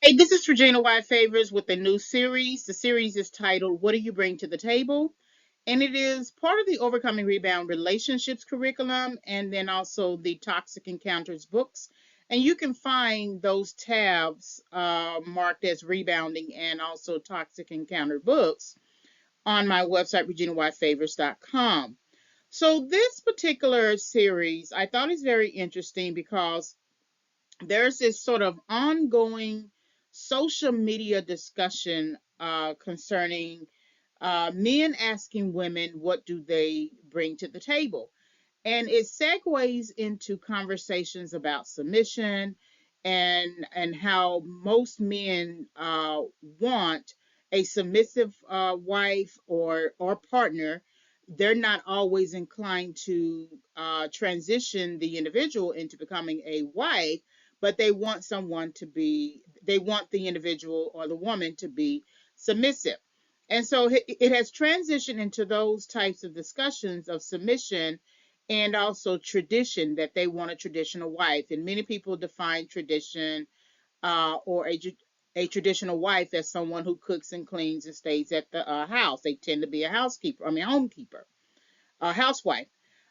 Hey, this is Regina White Favors with a new series. The series is titled What Do You Bring to the Table? And it is part of the Overcoming Rebound Relationships curriculum and then also the Toxic Encounters books. And you can find those tabs marked as rebounding and also toxic encounter books on my website, reginawhitefavors.com. So, this particular series I thought is very interesting because there's this sort of ongoing social media discussion concerning men asking women what do they bring to the table, and it segues into conversations about submission and how most men want a submissive wife or partner. They're not always inclined to transition the individual into becoming a wife, but they want the individual or the woman to be submissive. And so it has transitioned into those types of discussions of submission and also tradition, that they want a traditional wife. And many people define tradition or a traditional wife as someone who cooks and cleans and stays at the house. They tend to be a housekeeper, homekeeper, a housewife.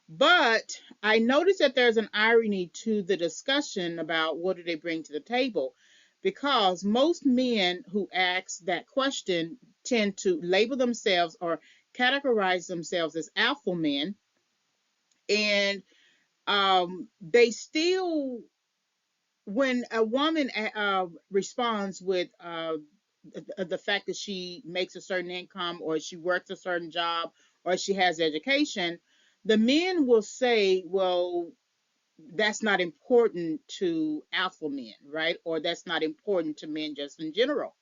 But I noticed that there's an irony to the discussion about what do they bring to the table, because most men who ask that question tend to label themselves or categorize themselves as alpha men, and they still, when a woman responds with the fact that she makes a certain income or she works a certain job or she has education, the men will say, well, that's not important to alpha men, right? Or that's not important to men just in general.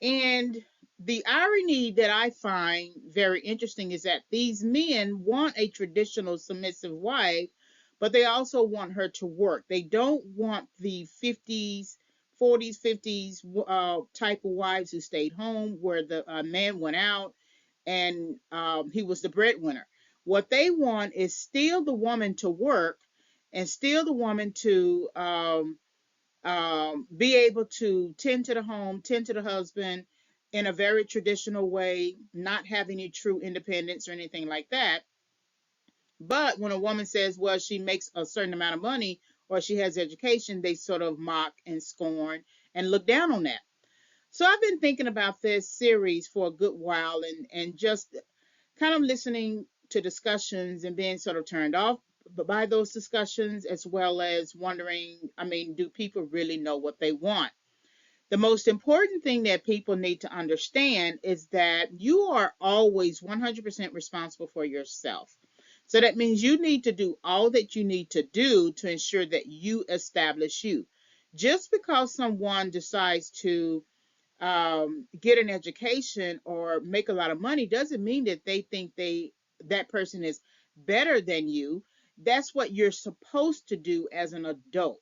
And the irony that I find very interesting is that these men want a traditional submissive wife, but they also want her to work. They don't want the 50s, 40s, 50s type of wives who stayed home where the man went out and he was the breadwinner. What they want is still the woman to work and still the woman to be able to tend to the home, tend to the husband in a very traditional way, not have any true independence or anything like that. But when a woman says, well, she makes a certain amount of money or she has education, they sort of mock and scorn and look down on that. So I've been thinking about this series for a good while and just kind of listening to discussions and being sort of turned off by those discussions, as well as wondering, I mean, do people really know what they want? The most important thing that people need to understand is that you are always 100% responsible for yourself. So that means you need to do all that you need to do to ensure that you establish you. Just because someone decides to get an education or make a lot of money doesn't mean that they think that person is better than you. That's what you're supposed to do as an adult.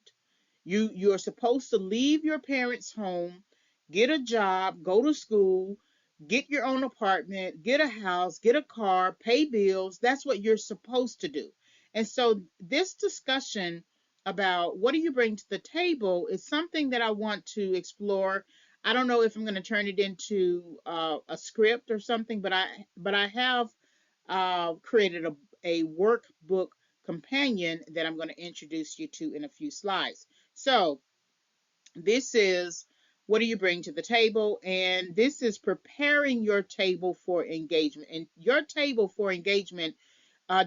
You're supposed to leave your parents' home, get a job, go to school, get your own apartment, get a house, get a car, pay bills. That's what you're supposed to do. And so this discussion about what do you bring to the table is something that I want to explore. I don't know if I'm going to turn it into a script or something, but I have created a workbook companion that I'm going to introduce you to in a few slides. So this is what do you bring to the table, and this is preparing your table for engagement. And your table for engagement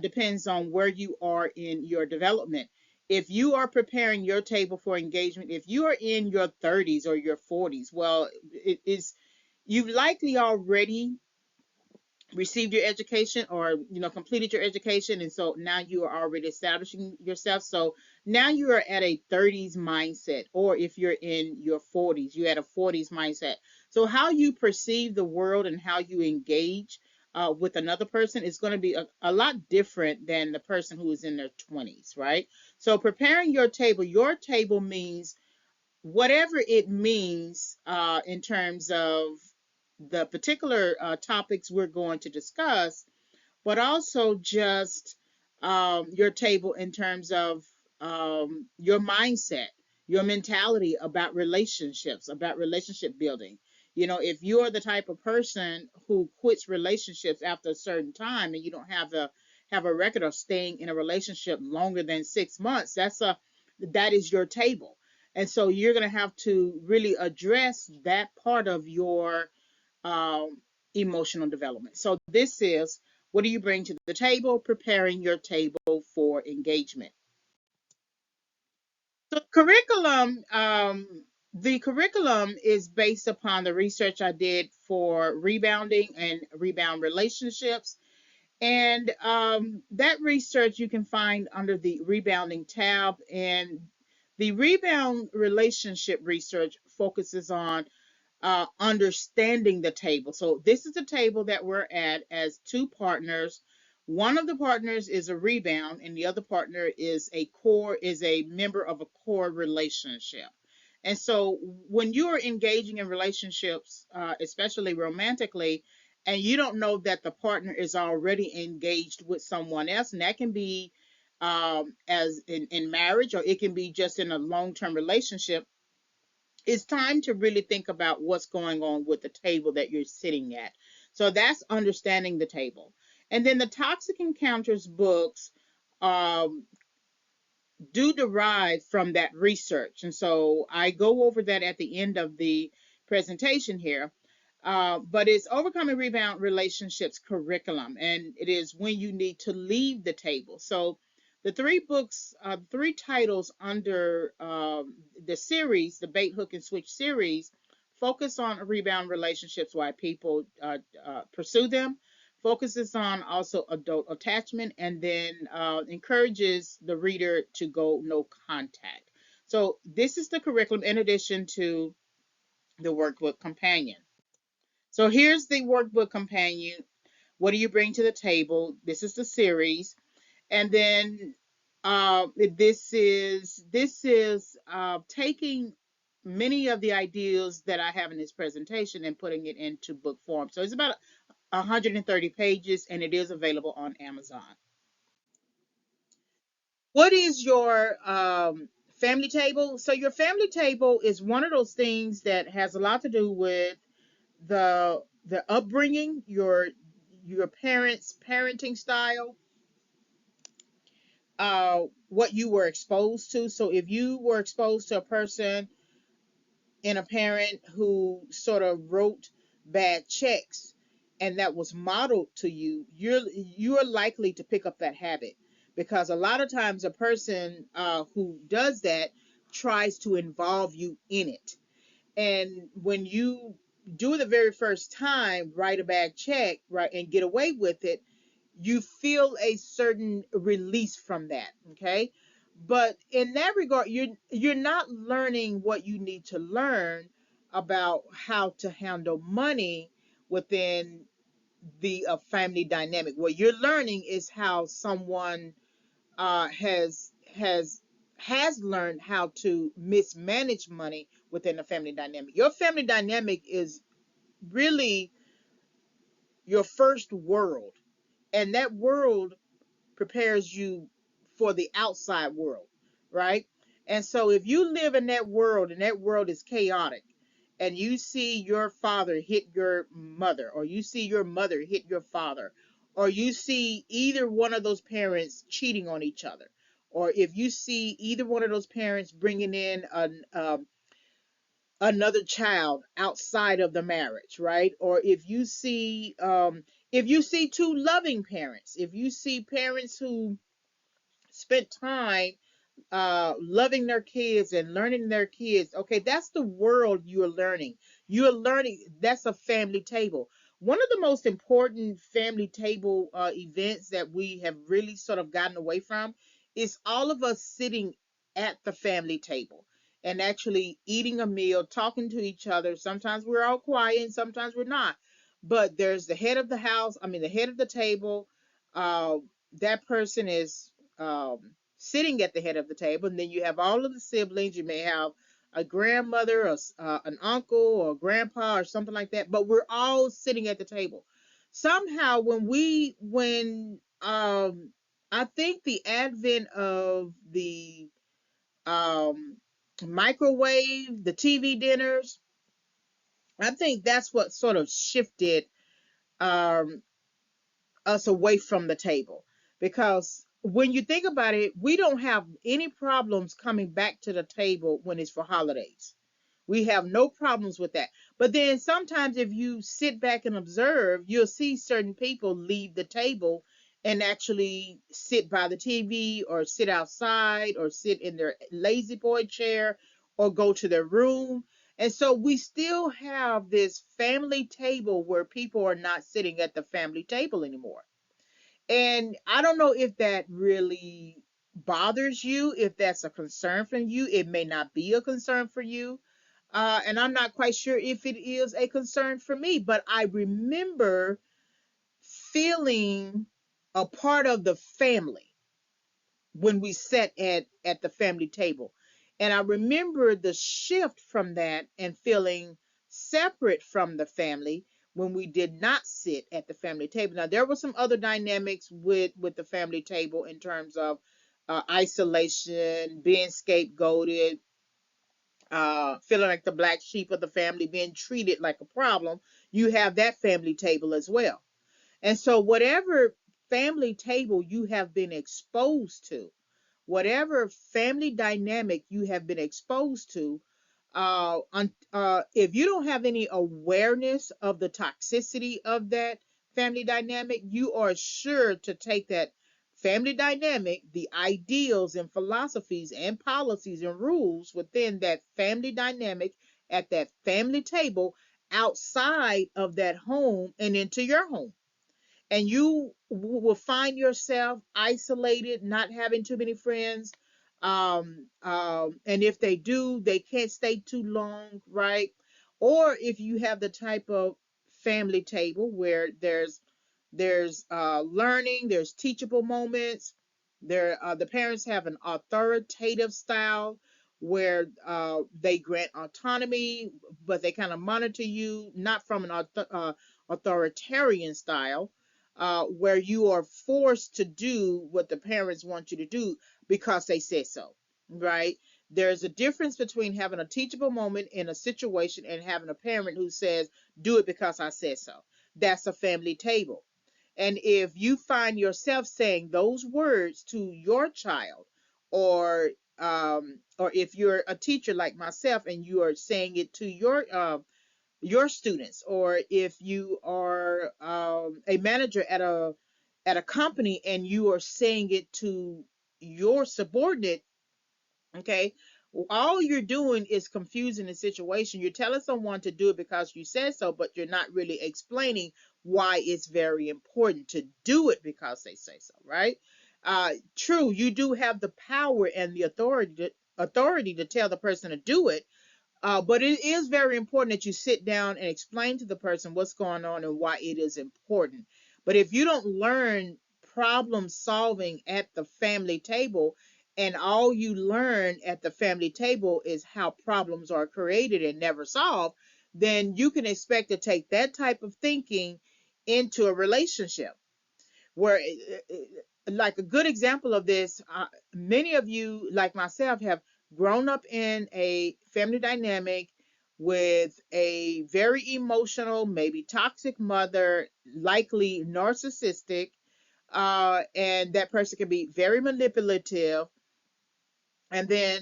depends on where you are in your development. If you are preparing your table for engagement, if you are in your 30s or your 40s, well, it is, you've likely already received your education or completed your education, and so now you are already establishing yourself. So now you are at a 30s mindset, or if you're in your 40s, you're at a 40s mindset. So how you perceive the world and how you engage with another person is going to be a lot different than the person who is in their 20s, right? So preparing your table means whatever it means in terms of the particular topics we're going to discuss, but also just your table in terms of your mindset. your mentality about relationships, about relationship building. If you're the type of person who quits relationships after a certain time and you don't have a record of staying in a relationship longer than 6 months, that is your table. And so you're going to have to really address that part of your um, emotional development. So this is, what do you bring to the table? Preparing your table for engagement. So the curriculum is based upon the research I did for rebounding and rebound relationships. And that research you can find under the rebounding tab. And the rebound relationship research focuses on understanding the table. So this is the table that we're at as two partners. One of the partners is a rebound, and the other partner is a member of a core relationship. And so when you are engaging in relationships, especially romantically, and you don't know that the partner is already engaged with someone else, and that can be as in marriage, or it can be just in a long-term relationship, it's time to really think about what's going on with the table that you're sitting at. So that's understanding the table. And then the Toxic Encounters books um, do derive from that research. And so I go over that at the end of the presentation here. But it's Overcoming Rebound Relationships curriculum, and it is when you need to leave the table. So the three books, three titles under the series, the Bait, Hook, and Switch series, focus on rebound relationships, why people pursue them, focuses on also adult attachment, and then encourages the reader to go no contact. So this is the curriculum in addition to the workbook companion. So here's the workbook companion. What do you bring to the table? This is the series, and then this is taking many of the ideas that I have in this presentation and putting it into book form. So it's about 130 pages, and it is available on Amazon. What is your family table? So your family table is one of those things that has a lot to do with the upbringing, your parents' parenting style, what you were exposed to. So if you were exposed to a person and a parent who sort of wrote bad checks and that was modeled to you, you're likely to pick up that habit, because a lot of times a person who does that tries to involve you in it. And when you do it the very first time, write a bad check, right, and get away with it, you feel a certain release from that. Okay. But in that regard, you're not learning what you need to learn about how to handle money within the family dynamic. What you're learning is how someone uh, has has has learned how to mismanage money within a family dynamic. Your family dynamic is really your first world, and that world prepares you for the outside world, right? And so if you live in that world and that world is chaotic, and you see your father hit your mother, or you see your mother hit your father, or you see either one of those parents cheating on each other, or if you see either one of those parents bringing in another child outside of the marriage, right? Or if you see two loving parents, if you see parents who spent time loving their kids and learning their kids. Okay, that's the world you're learning. You're learning. That's a family table. One of the most important family table events that we have really sort of gotten away from is all of us sitting at the family table and actually eating a meal, talking to each other. Sometimes we're all quiet and sometimes we're not. But there's the head of the house, I mean, the head of the table. Uh, that person is sitting at the head of the table, and then you have all of the siblings. You may have a grandmother, or an uncle, or grandpa, or something like that. But we're all sitting at the table. Somehow, when I think the advent of the um, microwave, the TV dinners. I think that's what sort of shifted um, us away from the table. Because when you think about it, we don't have any problems coming back to the table when it's for holidays. We have no problems with that. But then sometimes if you sit back and observe, you'll see certain people leave the table and actually sit by the TV or sit outside or sit in their lazy boy chair or go to their room. And so we still have this family table where people are not sitting at the family table anymore. And I don't know if that really bothers you, if that's a concern for you. It may not be a concern for you. And I'm not quite sure if it is a concern for me, but I remember feeling a part of the family when we sat at the family table. And I remember the shift from that and feeling separate from the family when we did not sit at the family table. Now there were some other dynamics with the family table in terms of isolation, being scapegoated, feeling like the black sheep of the family, being treated like a problem. You have that family table as well. And so whatever family table you have been exposed to, whatever family dynamic you have been exposed to, if you don't have any awareness of the toxicity of that family dynamic, you are sure to take that family dynamic, the ideals and philosophies and policies and rules within that family dynamic at that family table outside of that home and into your home, and you will find yourself isolated, not having too many friends. And if they do, they can't stay too long, right? Or if you have the type of family table where there's learning, there's teachable moments. The parents have an authoritative style where they grant autonomy, but they kind of monitor you, not from an authoritarian style, where you are forced to do what the parents want you to do because they say so, right? There's a difference between having a teachable moment in a situation and having a parent who says, do it because I said so. That's a family table. And if you find yourself saying those words to your child, or if you're a teacher like myself and you are saying it to your students, or if you are a manager at a company and you are saying it to your subordinate, okay, all you're doing is confusing the situation. You're telling someone to do it because you said so, but you're not really explaining why it's very important to do it because they say so, right? True, you do have the power and the authority to tell the person to do it, but it is very important that you sit down and explain to the person what's going on and why it is important. But if you don't learn problem solving at the family table, and all you learn at the family table is how problems are created and never solved, then you can expect to take that type of thinking into a relationship where like a good example of this, many of you like myself have grown up in a family dynamic with a very emotional, maybe toxic mother, likely narcissistic, and that person can be very manipulative. And then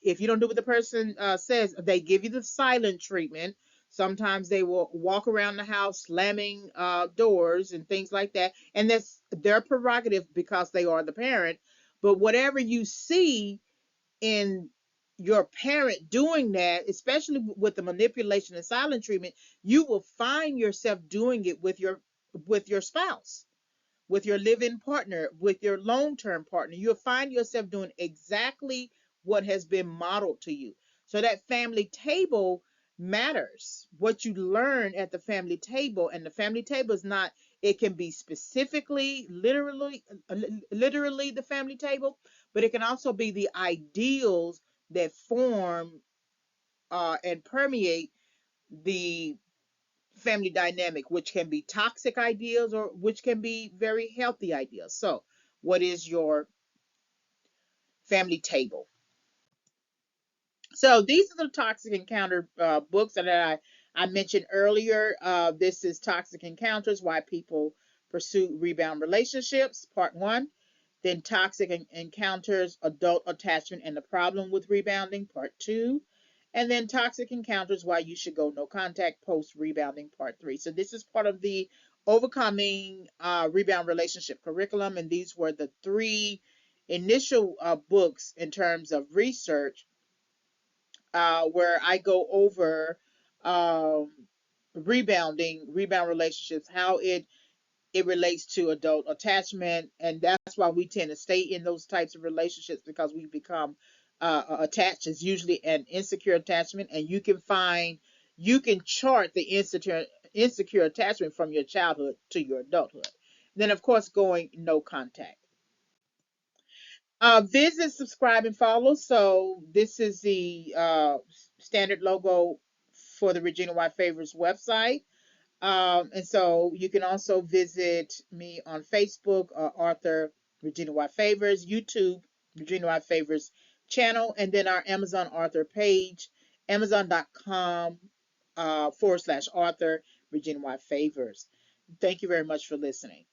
if you don't do what the person says, they give you the silent treatment. Sometimes they will walk around the house slamming doors and things like that. And that's their prerogative because they are the parent. But whatever you see in your parent doing that, especially with the manipulation and silent treatment, you will find yourself doing it with your spouse, with your live-in partner, with your long-term partner. You'll find yourself doing exactly what has been modeled to you. So that family table matters. What you learn at the family table, and the family table is not, it can be specifically literally the family table, but it can also be the ideals that form and permeate the family dynamic, which can be toxic ideas or which can be very healthy ideas. So, what is your family table? So these are the toxic encounter books that I mentioned earlier. This is Toxic Encounters: Why People Pursue Rebound Relationships, Part One. Then Toxic Encounters: Adult Attachment and the Problem with Rebounding, Part Two. And then Toxic Encounters: Why You Should Go No Contact Post Rebounding, Part Three. So this is part of the Overcoming Rebound Relationship curriculum, and these were the three initial books in terms of research where I go over um, rebound relationships, how it relates to adult attachment, and that's why we tend to stay in those types of relationships because we become attached. Is usually an insecure attachment, and you can chart the insecure attachment from your childhood to your adulthood. Then, of course, going no contact. Visit, subscribe, and follow. So this is the standard logo for the Regina White Favors website. And so you can also visit me on Facebook, Arthur Regina White Favors, YouTube, Regina White Favors channel, and then our Amazon Author page, amazon.com /Arthur Regina White Favors. Thank you very much for listening.